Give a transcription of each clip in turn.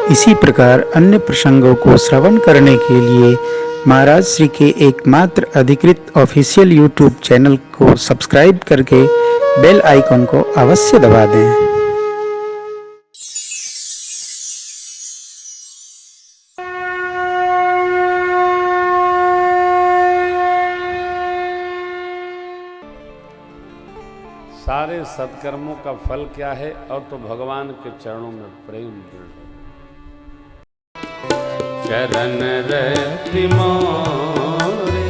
इसी प्रकार अन्य प्रसंगों को श्रवण करने के लिए महाराज श्री के एकमात्र अधिकृत ऑफिशियल यूट्यूब चैनल को सब्सक्राइब करके बेल आइकन को अवश्य दबा दें। सारे सत्कर्मों का फल क्या है? और तो भगवान के चरणों में प्रेम दृढ़। चरण रति मोरे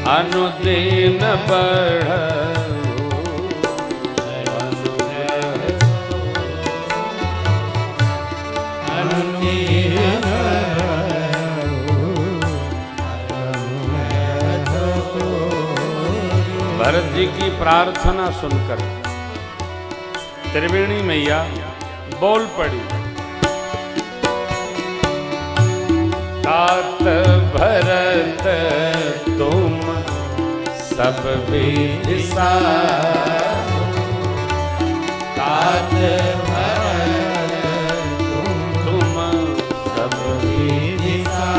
अनुदिन बढ़ भरत जी की प्रार्थना सुनकर त्रिवेणी मैया बोल पड़ी, तात भरत तुम सब विदिशा, तात भरत तुम सब विदिशा,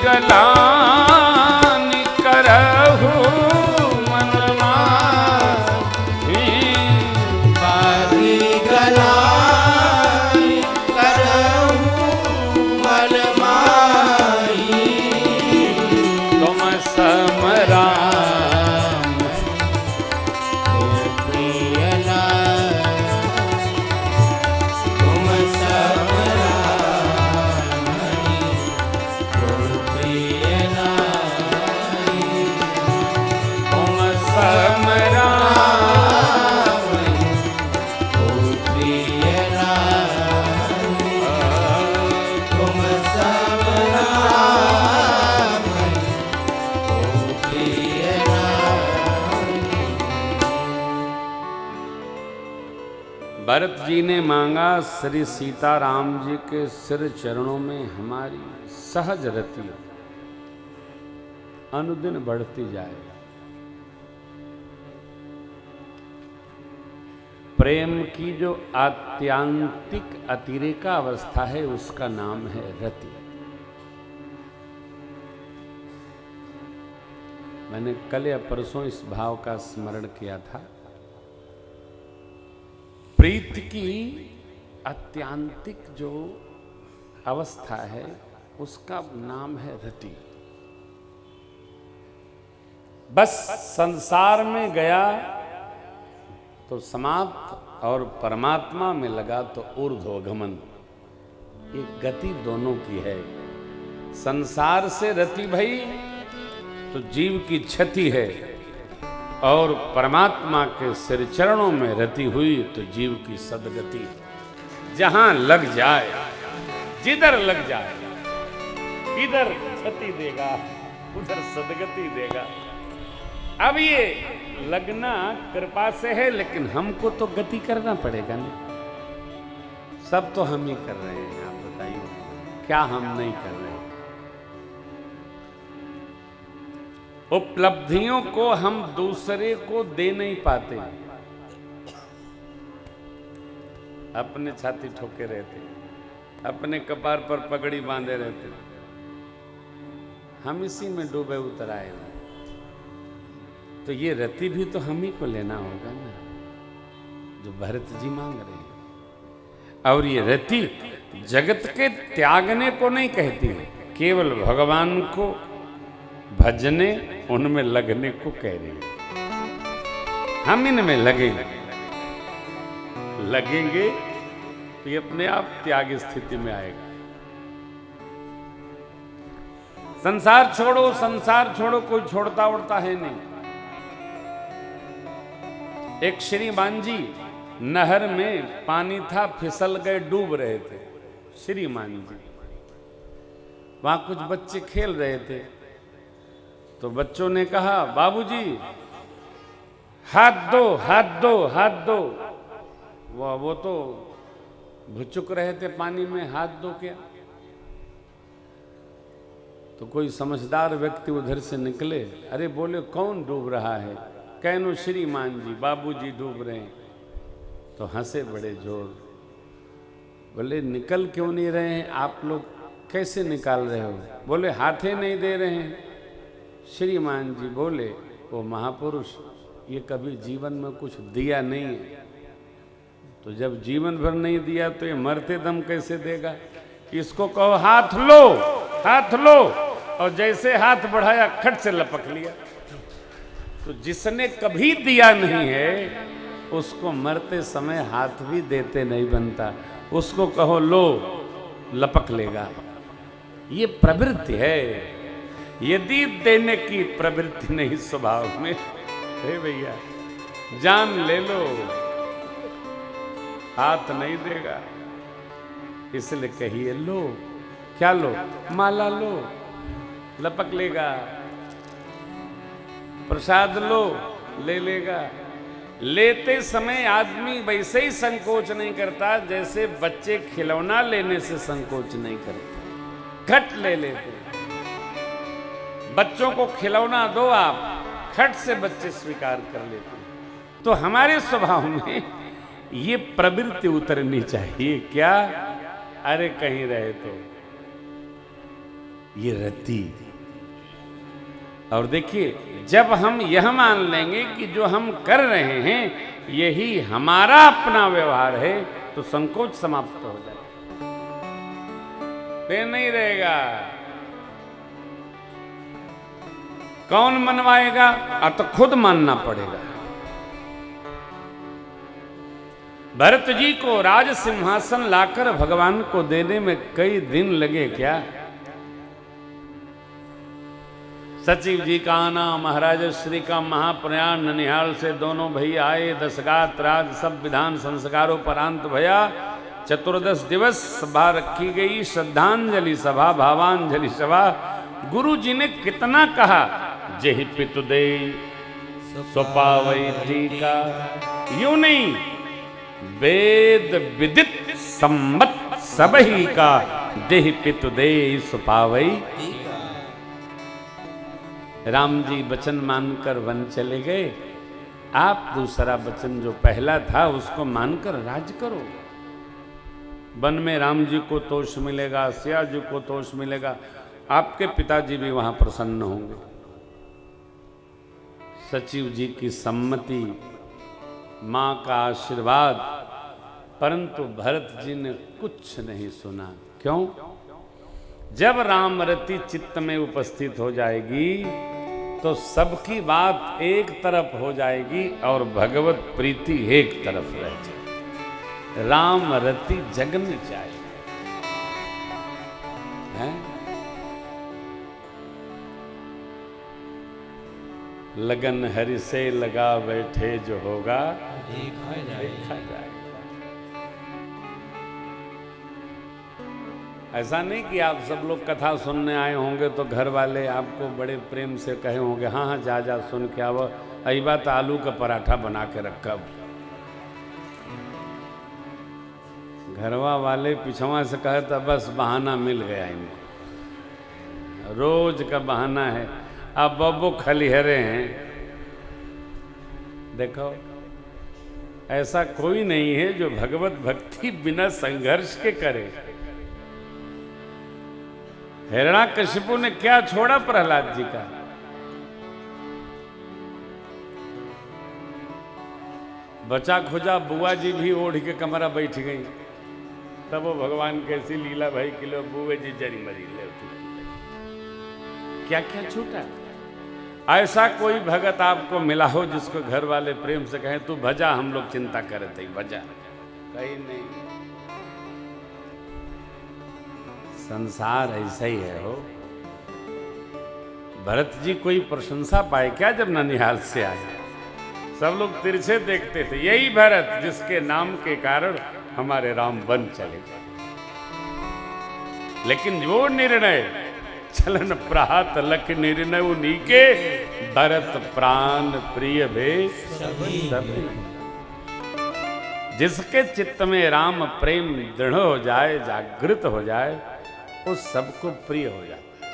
गलानि करहु मन माहि, बादी गलानि करहु मन माहि, तुम समराम प्रियना, तुम भरत जी ने मांगा श्री सीताराम जी के सिर चरणों में हमारी सहज रति अनुदिन बढ़ती जाए। प्रेम की जो आत्यांतिक अतिरेका अवस्था है उसका नाम है रति। मैंने कल या परसों इस भाव का स्मरण किया था। प्रीति की आत्यांतिक जो अवस्था है उसका नाम है रति। बस संसार में गया तो समाप्त और परमात्मा में लगा तो ऊर्ध्वगमन। ये गति दोनों की है। संसार से रति भई तो जीव की क्षति है, और परमात्मा के सिर चरणों में रति हुई तो जीव की सदगति। जहां लग जाए, जिधर लग जाए, इधर क्षति देगा, उधर सदगति देगा। अब ये लगना कृपा से है, लेकिन हमको तो गति करना पड़ेगा ना। सब तो हम ही कर रहे हैं, आप बताइए क्या हम नहीं कर रहे हैं? उपलब्धियों को हम दूसरे को दे नहीं पाते, अपने छाती ठोके रहते, अपने कपार पर पगड़ी बांधे रहते, हम इसी में डूबे उतर आए। तो ये रति भी तो हम ही को लेना होगा ना, जो भरत जी मांग रहे हैं। और ये रति जगत के त्यागने को नहीं कहती है, केवल भगवान को भजने, उनमें लगने को कह रही है। हम इनमें लगेंगे तो ये अपने आप त्याग स्थिति में आएगा। संसार छोड़ो, कोई छोड़ता उड़ता है नहीं। एक श्रीमान जी नहर में पानी था, फिसल गए, डूब रहे थे। श्रीमान जी। वहां कुछ बच्चे खेल रहे थे, तो बच्चों ने कहा बाबूजी हाथ दो हाथ दो हाथ दो। वो तो भुचुक रहे थे पानी में, हाथ दो क्या। तो कोई समझदार व्यक्ति उधर से निकले, अरे बोले कौन डूब रहा है। कहनो श्रीमान जी, बाबूजी डूब रहे हैं। तो हंसे बड़े जोर, बोले निकल क्यों नहीं रहे हैं आप लोग, कैसे निकाल रहे हो। बोले हाथे नहीं दे रहे हैं। श्रीमान जी बोले, वो महापुरुष ये कभी जीवन में कुछ दिया नहीं है, तो जब जीवन भर नहीं दिया तो ये मरते दम कैसे देगा। इसको कहो हाथ लो हाथ लो, और जैसे हाथ बढ़ाया खट से लपक लिया। तो जिसने कभी दिया नहीं है उसको मरते समय हाथ भी देते नहीं बनता। उसको कहो लो, लपक लेगा। ये प्रवृत्ति है। यदि देने की प्रवृत्ति नहीं स्वभाव में, हे भैया जान ले लो, हाथ नहीं देगा। इसलिए कहिए लो, क्या लो, माला लो, लपक लेगा। प्रसाद लो, ले लेगा। लेते समय आदमी वैसे ही संकोच नहीं करता जैसे बच्चे खिलौना लेने से संकोच नहीं करते, खट ले लेते। बच्चों को खिलौना दो आप, खट से बच्चे स्वीकार कर लेते। तो हमारे स्वभाव में ये प्रवृत्ति उतरनी चाहिए। क्या, अरे कहीं रहे तो ये रति। और देखिए जब हम यह मान लेंगे कि जो हम कर रहे हैं यही हमारा अपना व्यवहार है, तो संकोच समाप्त हो जाएगा, फिर नहीं रहेगा। कौन मनवाएगा, अब तो खुद मानना पड़ेगा। भरत जी को राज सिंहासन लाकर भगवान को देने में कई दिन लगे। क्या, सचिव जी का आना, महाराज श्री का महाप्रयाण, ननिहाल से दोनों भैया आए, दशगात राज सब विधान संस्कारों पर अंत भया। 14 दिवस सभा रखी गई, श्रद्धांजलि सभा, भावांजलि सभा। गुरु जी ने कितना कहा, जेहि पितु दे स्वपावई टीका। यूं नहीं, वेद विदित सम्मत सबही का, देहि पितु दे स्वपावई। राम जी वचन मानकर वन चले गए, आप दूसरा वचन जो पहला था उसको मानकर राज करो। वन में राम जी को तोष मिलेगा, सिया जी को तोष मिलेगा, आपके पिताजी भी वहां प्रसन्न होंगे। सचिव जी की सम्मति, मां का आशीर्वाद, परंतु भरत जी ने कुछ नहीं सुना। क्यों? जब राम रति चित्त में उपस्थित हो जाएगी तो सबकी बात एक तरफ हो जाएगी और भगवत प्रीति एक तरफ रह जाएगी। राम रति जगनी चाहिए, हैं? लगन हरि से लगा बैठे जो होगा देखा जाएगा। ऐसा नहीं कि आप सब लोग कथा सुनने आए होंगे तो घर वाले आपको बड़े प्रेम से कहे होंगे, हाँ हाँ जा जा सुन के आओ, अई बात आलू का पराठा बना के रखा। घरवा वाले पिछवा से कहे तो बस बहाना मिल गया इनको, रोज का बहाना है। अब बब्बो खलिहरे हैं। देखो ऐसा कोई नहीं है जो भगवत भक्ति बिना संघर्ष के करे। हिरण्याकशिपु ने क्या छोड़ा प्रहलाद जी का? बचा खुजा बुआ जी भी ओढ़ के कमरा बैठ गई, तब वो भगवान कैसी लीला भाई किलो बुए जी जरी मरी ले। क्या क्या छूटा? ऐसा कोई भगत आपको मिला हो जिसको घर वाले प्रेम से कहें तू भजा, हम लोग चिंता करे थे, भजा? कहीं नहीं। संसार ऐसा ही है हो। भरत जी कोई प्रशंसा पाए क्या जब ननिहाल से आए? सब लोग तिरछे देखते थे, यही भरत जिसके नाम के कारण हमारे राम वन चले गए। लेकिन वो निर्णय चलन प्रात लख निर्णय उनीके, भरत प्राण प्रिय भे सभी। जिसके चित्त में राम प्रेम दृढ़ हो जाए, जागृत हो जाए, वो सबको प्रिय हो जाता है।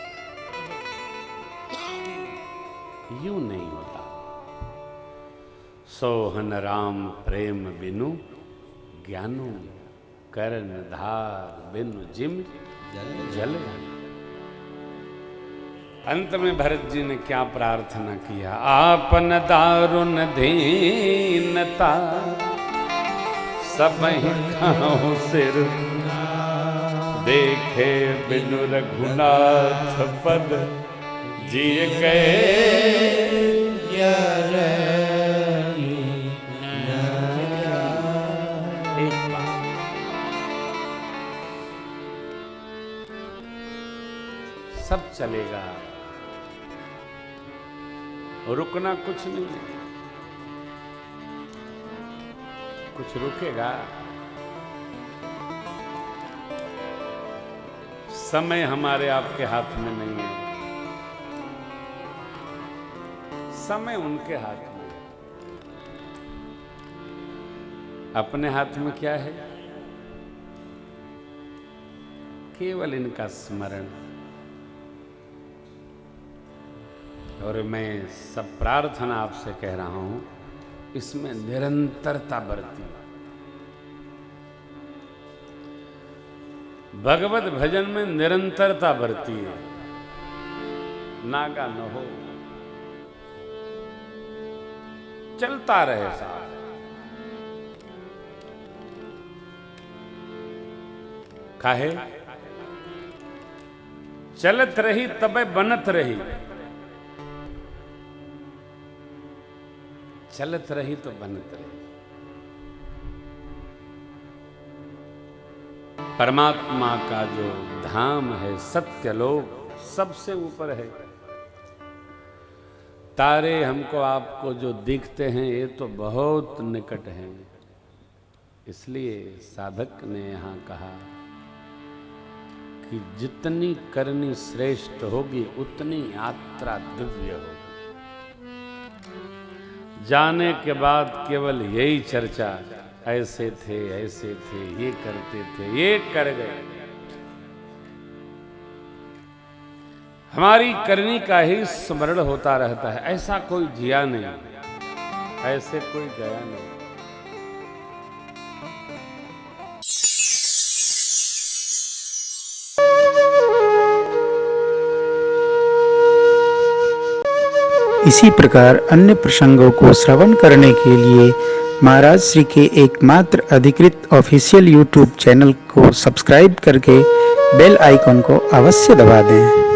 यूं नहीं होता। सोहन राम प्रेम बिनु ज्ञानु, करण धार बिनु जिम जल। अंत में भरत जी ने क्या प्रार्थना किया? आपन दारुण दीनता, सब खाओ सिर, देखे बिनु रघुनाथ पद, जिय गए सब चलेगा, रुकना कुछ नहीं, कुछ रुकेगा? समय हमारे आपके हाथ में नहीं है, समय उनके हाथ में। अपने हाथ में क्या है? केवल इनका स्मरण। और मैं सब प्रार्थना आपसे कह रहा हूं, इसमें निरंतरता बरती। भगवत भजन में निरंतरता बरती है, नागा न हो, चलता रहे साथ। काहे? चलत रही तबे बनत रही, चलत रही तो बनत रही। परमात्मा का जो धाम है, सत्यलोक, सबसे ऊपर है। तारे हमको आपको जो दिखते हैं, ये तो बहुत निकट हैं। इसलिए साधक ने यहाँ कहा कि जितनी करनी श्रेष्ठ होगी, उतनी यात्रा दिव्य होगी। जाने के बाद केवल यही चर्चा, ऐसे थे, ये करते थे, ये कर गए। हमारी करनी का ही स्मरण होता रहता है। ऐसा कोई जिया नहीं, ऐसे कोई गया नहीं। इसी प्रकार अन्य प्रसंगों को श्रवण करने के लिए महाराज श्री के एकमात्र अधिकृत ऑफिशियल यूट्यूब चैनल को सब्सक्राइब करके बेल आइकॉन को अवश्य दबा दें।